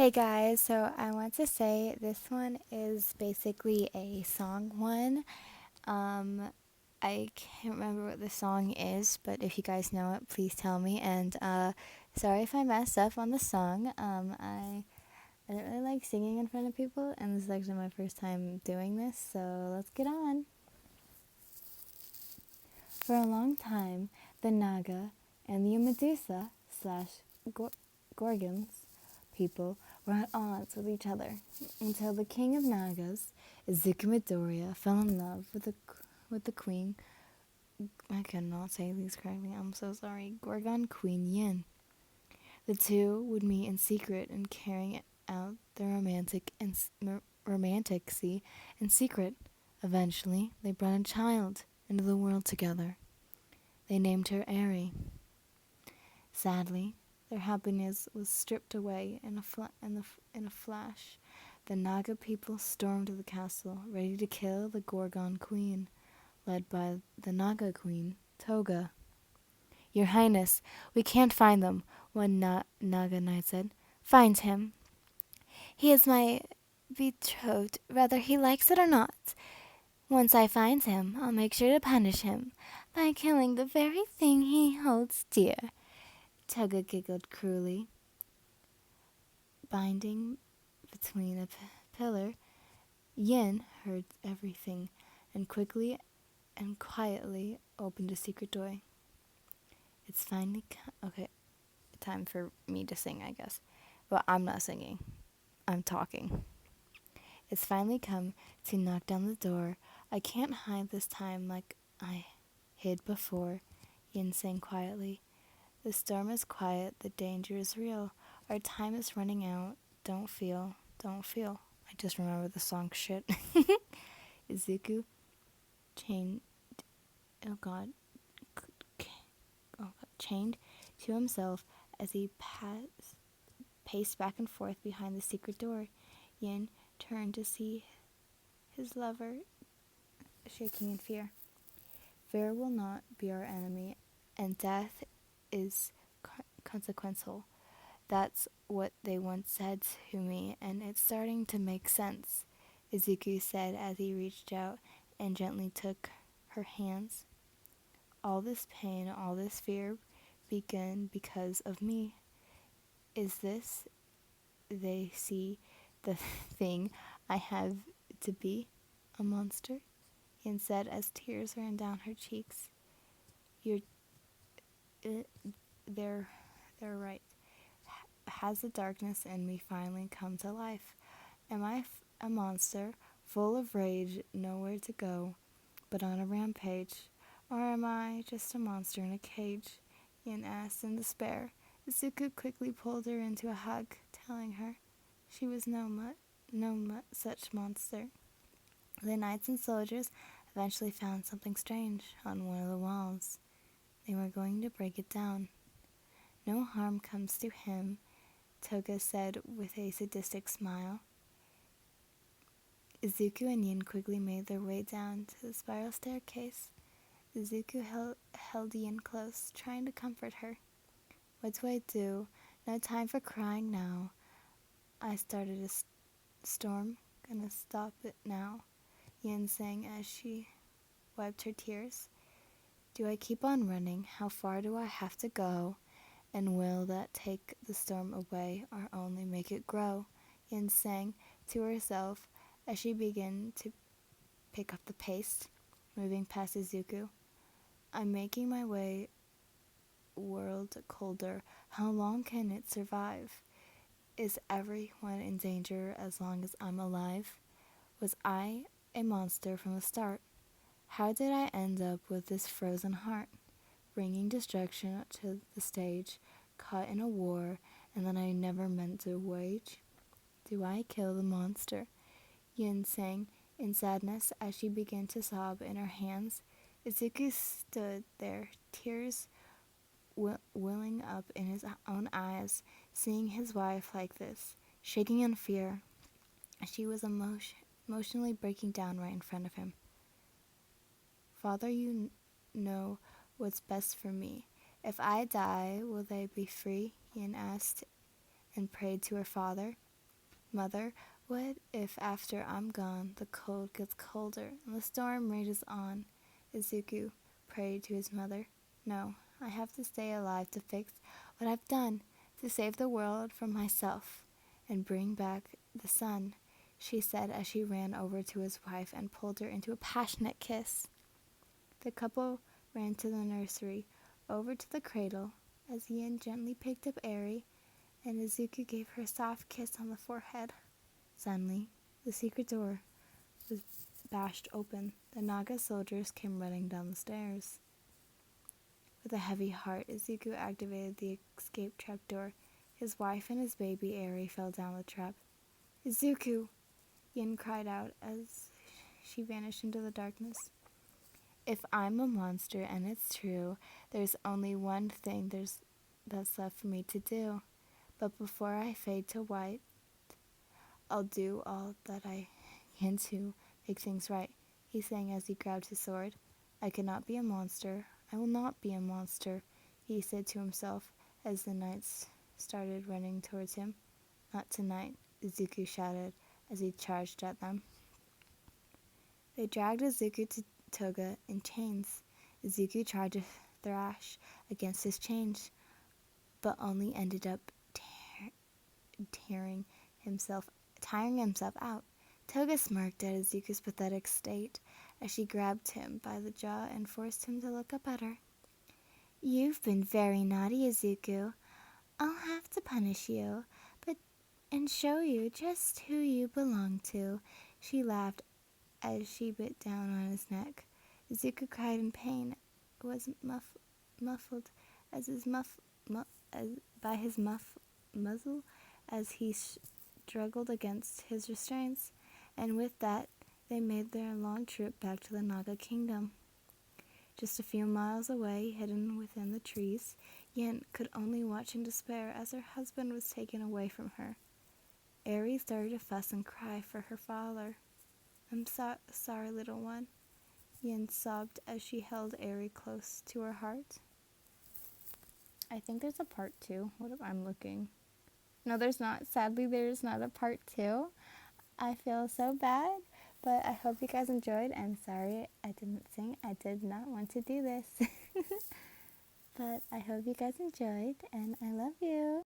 Hey guys, so I want to say this one is basically a song one. Um, I can't remember what the song is, but if you guys know it, please tell me. And sorry if I messed up on the song. I don't really like singing in front of people, and this is actually my first time doing this, so let's get on. For a long time, the Naga and the Medusa slash Gorgons people were at odds with each other until the king of Nagas, Izuku Midoriya, fell in love with the queen. I cannot say these correctly. I'm so sorry. Gorgon Queen Yin. The two would meet in secret and carrying out their romanticy in secret. Eventually, they brought a child into the world together. They named her Eri. Sadly, their happiness was stripped away in a flash. The Naga people stormed the castle, ready to kill the Gorgon queen, led by the Naga queen, Toga. Your Highness, we can't find them, one Naga knight said. Find him. He is my betrothed, whether he likes it or not. Once I find him, I'll make sure to punish him by killing the very thing he holds dear. Toga giggled cruelly. Binding between a pillar, Yin heard everything and quickly and quietly opened a secret door. It's finally okay, time for me to sing, I guess. Well, I'm not singing. I'm talking. It's finally come to knock down the door. I can't hide this time like I hid before, Yin sang quietly. The storm is quiet, the danger is real. Our time is running out. Don't feel, don't feel. I just remember the song shit. Izuku chained, oh god, chained to himself as he paced back and forth behind the secret door. Yin turned to see his lover shaking in fear. Fear will not be our enemy, and death is consequential. That's what they once said to me, and it's starting to make sense, Izuku said as he reached out and gently took her hands. All this pain, all this fear began because of me. Is this, they see, the thing I have to be? A monster? Yin said as tears ran down her cheeks. You're, uh, they're right. Has the darkness in me finally come to life? Am I a monster, full of rage, nowhere to go, but on a rampage? Or am I just a monster in a cage? Yin asked in despair. Izuku quickly pulled her into a hug, telling her she was no such monster. The knights and soldiers eventually found something strange on one of the walls. They were going to break it down. No harm comes to him, Toga said with a sadistic smile. Izuku and Yin quickly made their way down to the spiral staircase. Izuku held Yin close, trying to comfort her. What do I do? No time for crying now. I started a storm. Gonna stop it now, Yin sang as she wiped her tears. Do I keep on running? How far do I have to go? And will that take the storm away or only make it grow? Yin sang to herself as she began to pick up the pace, moving past Izuku. I'm making my way. World colder. How long can it survive? Is everyone in danger as long as I'm alive? Was I a monster from the start? How did I end up with this frozen heart? Bringing destruction to the stage, caught in a war, and that I never meant to wage? Do I kill the monster? Yin sang in sadness as she began to sob in her hands. Izuku stood there, tears welling up in his own eyes, seeing his wife like this, shaking in fear. She was emotionally breaking down right in front of him. Father, you know what's best for me. If I die, will they be free? Yin asked and prayed to her father. Mother, what if after I'm gone the cold gets colder and the storm rages on? Izuku prayed to his mother. No, I have to stay alive to fix what I've done, to save the world from myself, and bring back the sun, she said as she ran over to his wife and pulled her into a passionate kiss. The couple ran to the nursery, over to the cradle, as Yin gently picked up Eri, and Izuku gave her a soft kiss on the forehead. Suddenly, the secret door was bashed open. The Naga soldiers came running down the stairs. With a heavy heart, Izuku activated the escape trapdoor. His wife and his baby Eri fell down the trap. Izuku! Yin cried out as she vanished into the darkness. If I'm a monster and it's true, there's only one thing that's left for me to do. But before I fade to white, I'll do all that I can to make things right, he sang as he grabbed his sword. I cannot be a monster. I will not be a monster, he said to himself as the knights started running towards him. Not tonight, Izuku shouted as he charged at them. They dragged Izuku to Toga in chains. Izuku tried to thrash against his chains, but only ended up tiring himself out. Toga smirked at Izuku's pathetic state as she grabbed him by the jaw and forced him to look up at her. You've been very naughty, Izuku. I'll have to punish you, and show you just who you belong to, she laughed as she bit down on his neck. Izuku cried in pain. It was muffled as his muzzle as he struggled against his restraints, and with that they made their long trip back to the Naga kingdom. Just a few miles away, hidden within the trees, Yin could only watch in despair as her husband was taken away from her. Eri started to fuss and cry for her father. I'm sorry, little one, Yin sobbed as she held Eri close to her heart. I think there's a part 2. What if I'm looking? No, there's not. Sadly, there's not a part 2. I feel so bad, but I hope you guys enjoyed, and sorry I didn't sing. I did not want to do this. But I hope you guys enjoyed, and I love you.